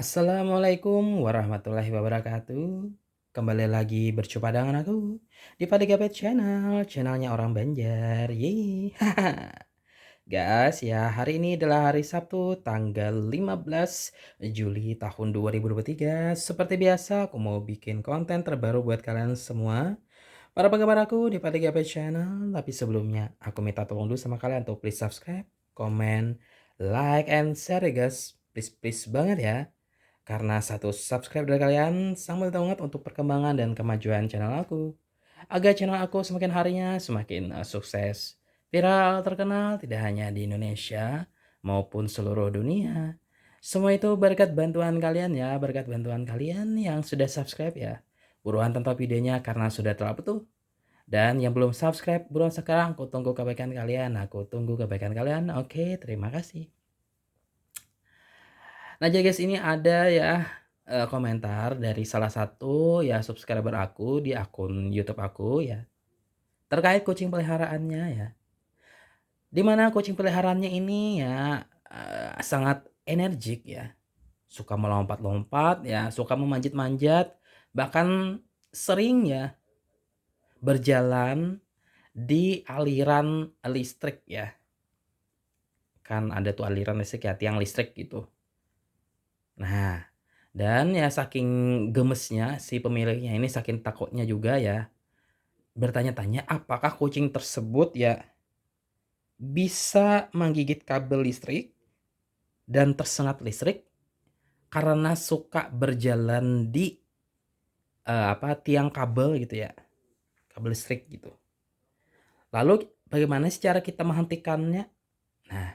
Assalamualaikum warahmatullahi wabarakatuh. Kembali lagi berjumpa dengan aku di Padigapet Channel, channelnya orang Banjar. Yeay. Guys, ya hari ini adalah hari Sabtu tanggal 15 Juli tahun 2023. Seperti biasa, aku mau bikin konten terbaru buat kalian semua. Para penggemar aku di Padigapet Channel. Tapi sebelumnya, aku minta tolong dulu sama kalian untuk please subscribe, comment, like, and share ya guys. Please banget ya. Karena satu subscribe dari kalian sangat banget untuk perkembangan dan kemajuan channel aku. Agar channel aku semakin harinya semakin sukses, viral, terkenal tidak hanya di Indonesia maupun seluruh dunia. Semua itu berkat bantuan kalian ya, berkat bantuan kalian yang sudah subscribe ya. Buruan tonton videonya karena sudah terlalu tuh. Dan yang belum subscribe, buruan sekarang aku tunggu kebaikan kalian. Aku tunggu kebaikan kalian. Oke, terima kasih. Nah, jadi guys ini ada ya komentar dari salah satu ya subscriber aku di akun YouTube aku ya terkait kucing peliharaannya ya. Di mana kucing peliharaannya ini ya sangat energik ya, suka melompat-lompat ya, suka memanjat-manjat, bahkan sering ya berjalan di aliran listrik ya. Kan ada tuh aliran listrik ya, tiang listrik gitu. Nah, dan ya saking gemesnya si pemiliknya ini, saking takutnya juga ya, bertanya-tanya apakah kucing tersebut ya bisa menggigit kabel listrik dan tersengat listrik karena suka berjalan di tiang kabel gitu ya, kabel listrik gitu. Lalu bagaimana sih cara kita menghentikannya? Nah,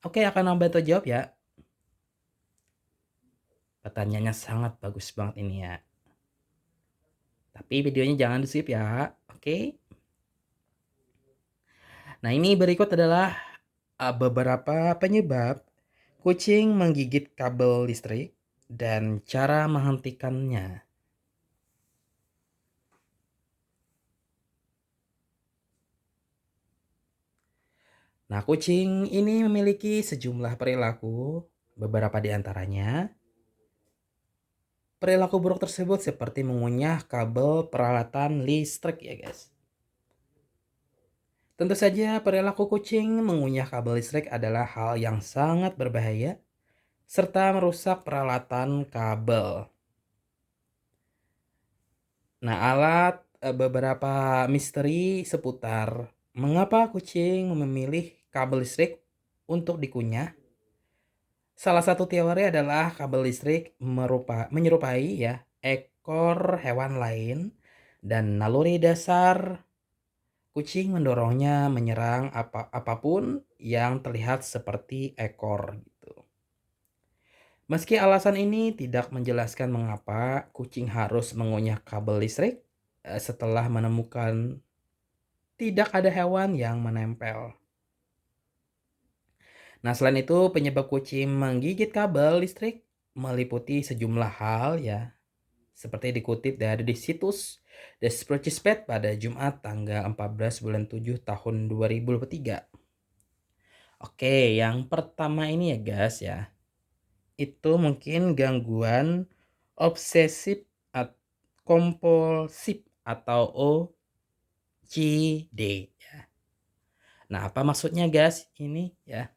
oke, akan membantu jawab ya. Pertanyaannya sangat bagus banget ini ya. Tapi videonya jangan di-skip ya. Oke. Nah, ini berikut adalah beberapa penyebab kucing menggigit kabel listrik dan cara menghentikannya. Nah, kucing ini memiliki sejumlah perilaku, beberapa di antaranya. Perilaku buruk tersebut seperti mengunyah kabel peralatan listrik ya guys. Tentu saja perilaku kucing mengunyah kabel listrik adalah hal yang sangat berbahaya serta merusak peralatan kabel. Nah, beberapa misteri seputar mengapa kucing memilih kabel listrik untuk dikunyah. Salah satu teori adalah kabel listrik menyerupai ya ekor hewan lain dan naluri dasar kucing mendorongnya menyerang apapun yang terlihat seperti ekor gitu. Meski alasan ini tidak menjelaskan mengapa kucing harus mengunyah kabel listrik setelah menemukan tidak ada hewan yang menempel. Nah, selain itu penyebab kucing menggigit kabel listrik meliputi sejumlah hal ya, seperti dikutip dari di situs The Spruce Pet pada Jumat tanggal 14 bulan 7 tahun 2023. Oke, yang pertama ini ya guys ya, itu mungkin gangguan obsesif kompulsif atau OCD ya. Nah, apa maksudnya guys ini ya?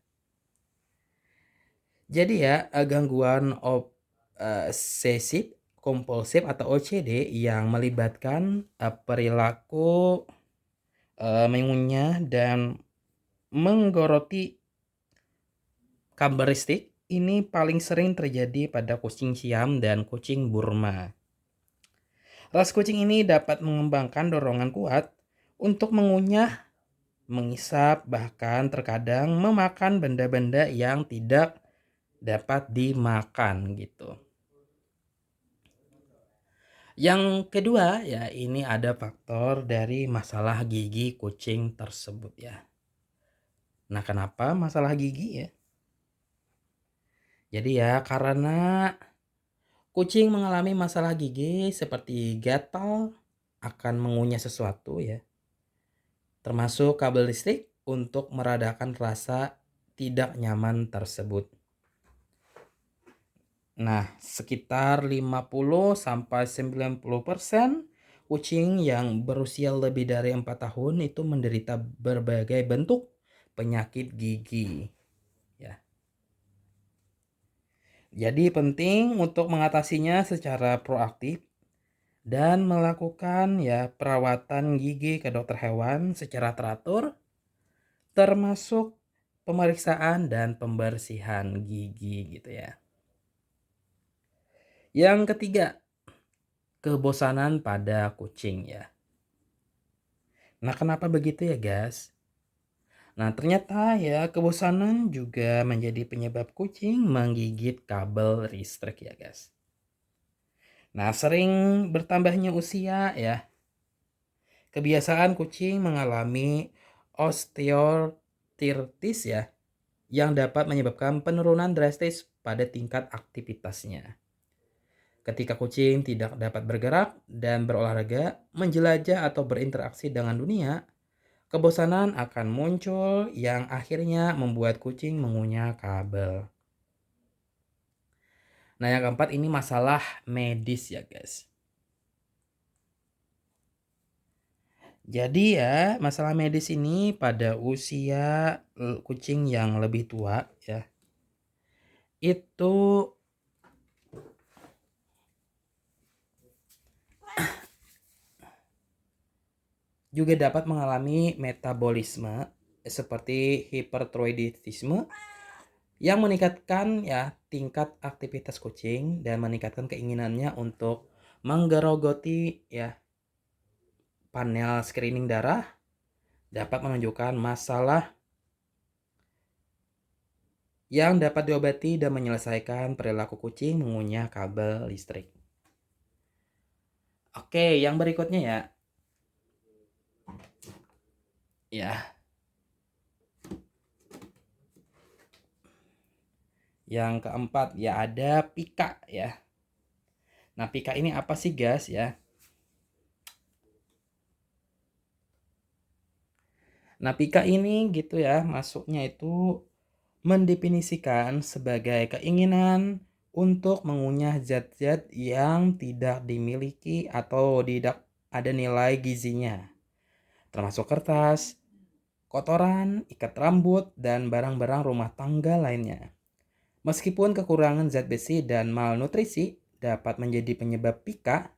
Jadi ya, gangguan obsesif kompulsif atau OCD yang melibatkan perilaku mengunyah dan menggoroti kabel listrik ini paling sering terjadi pada kucing Siam dan kucing Burma. Ras kucing ini dapat mengembangkan dorongan kuat untuk mengunyah, mengisap, bahkan terkadang memakan benda-benda yang tidak dapat dimakan gitu. Yang kedua ya, ini ada faktor dari masalah gigi kucing tersebut ya. Nah, kenapa masalah gigi ya? Jadi ya karena kucing mengalami masalah gigi seperti gatal akan mengunyah sesuatu ya, termasuk kabel listrik untuk meredakan rasa tidak nyaman tersebut. Nah, sekitar 50-90% kucing yang berusia lebih dari 4 tahun itu menderita berbagai bentuk penyakit gigi, ya. Jadi penting untuk mengatasinya secara proaktif dan melakukan ya perawatan gigi ke dokter hewan secara teratur, termasuk pemeriksaan dan pembersihan gigi gitu ya. Yang ketiga, kebosanan pada kucing ya. Nah, kenapa begitu ya, guys? Nah, ternyata ya kebosanan juga menjadi penyebab kucing menggigit kabel listrik ya, guys. Nah, sering bertambahnya usia ya. Kebiasaan kucing mengalami osteoartritis ya, yang dapat menyebabkan penurunan drastis pada tingkat aktivitasnya. Ketika kucing tidak dapat bergerak dan berolahraga, menjelajah atau berinteraksi dengan dunia, kebosanan akan muncul yang akhirnya membuat kucing mengunyah kabel. Nah, yang keempat ini masalah medis ya, guys. Jadi ya, masalah medis ini pada usia kucing yang lebih tua ya, itu juga dapat mengalami metabolisme seperti hipertiroidisme yang meningkatkan ya tingkat aktivitas kucing dan meningkatkan keinginannya untuk menggerogoti ya panel screening darah, dapat menunjukkan masalah yang dapat diobati dan menyelesaikan perilaku kucing mengunyah kabel listrik. Oke, yang berikutnya ya. Ya. Yang keempat ya ada pika ya. Nah, pika ini apa sih, guys ya? Nah, pika ini gitu ya, masuknya itu mendefinisikan sebagai keinginan untuk mengunyah zat-zat yang tidak dimiliki atau tidak ada nilai gizinya, termasuk kertas, kotoran, ikat rambut, dan barang-barang rumah tangga lainnya. Meskipun kekurangan zat besi dan malnutrisi dapat menjadi penyebab pika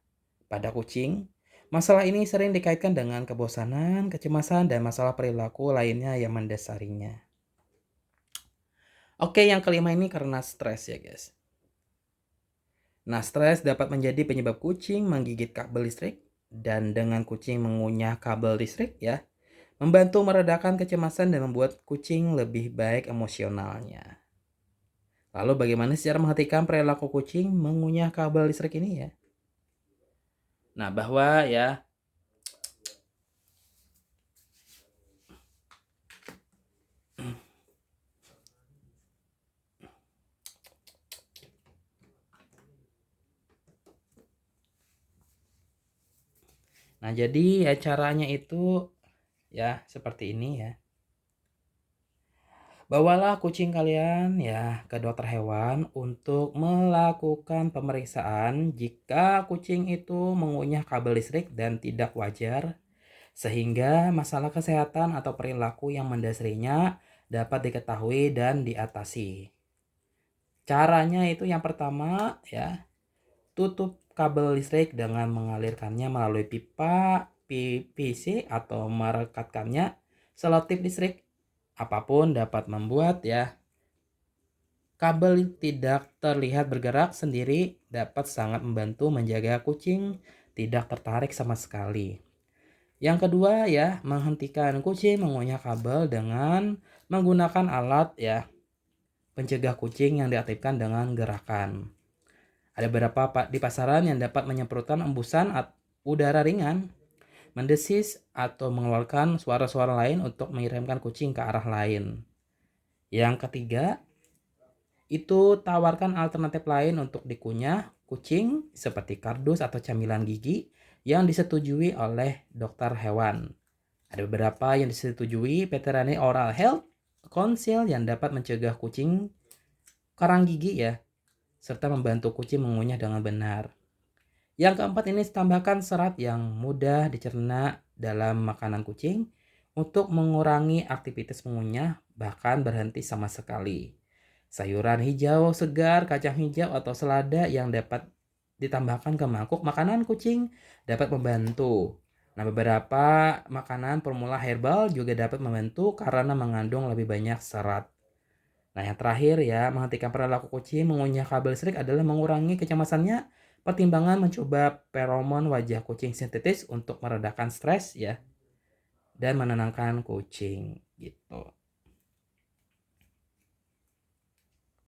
pada kucing, masalah ini sering dikaitkan dengan kebosanan, kecemasan, dan masalah perilaku lainnya yang mendasarinya. Oke, yang kelima ini karena stres ya, guys. Nah, stres dapat menjadi penyebab kucing menggigit kabel listrik, dan dengan kucing mengunyah kabel listrik ya, membantu meredakan kecemasan dan membuat kucing lebih baik emosionalnya. Lalu bagaimana cara menghentikan perilaku kucing mengunyah kabel listrik ini ya? Nah, bahwa ya Nah, jadi ya caranya itu ya seperti ini ya. Bawalah kucing kalian ya ke dokter hewan untuk melakukan pemeriksaan jika kucing itu mengunyah kabel listrik dan tidak wajar, sehingga masalah kesehatan atau perilaku yang mendasarinya dapat diketahui dan diatasi. Caranya itu yang pertama ya, tutup kabel listrik dengan mengalirkannya melalui pipa PVC atau merekatkannya selotip listrik. Apapun dapat membuat ya kabel tidak terlihat bergerak sendiri, dapat sangat membantu menjaga kucing tidak tertarik sama sekali. Yang kedua ya, menghentikan kucing mengunyah kabel dengan menggunakan alat ya pencegah kucing yang diaktifkan dengan gerakan. Ada beberapa di pasaran yang dapat menyemprotkan embusan udara ringan, mendesis, atau mengeluarkan suara-suara lain untuk mengirimkan kucing ke arah lain. Yang ketiga, itu tawarkan alternatif lain untuk dikunyah kucing seperti kardus atau camilan gigi yang disetujui oleh dokter hewan. Ada beberapa yang disetujui Veterinary Oral Health Council yang dapat mencegah kucing karang gigi ya, serta membantu kucing mengunyah dengan benar. Yang keempat ini tambahkan serat yang mudah dicerna dalam makanan kucing untuk mengurangi aktivitas mengunyah, bahkan berhenti sama sekali. Sayuran hijau segar, kacang hijau atau selada yang dapat ditambahkan ke mangkuk makanan kucing dapat membantu. Nah, beberapa makanan formula herbal juga dapat membantu karena mengandung lebih banyak serat. Nah, yang terakhir ya, menghentikan perilaku kucing mengunyah kabel listrik adalah mengurangi kecemasannya. Pertimbangan mencoba feromon wajah kucing sintetis untuk meredakan stres ya dan menenangkan kucing gitu.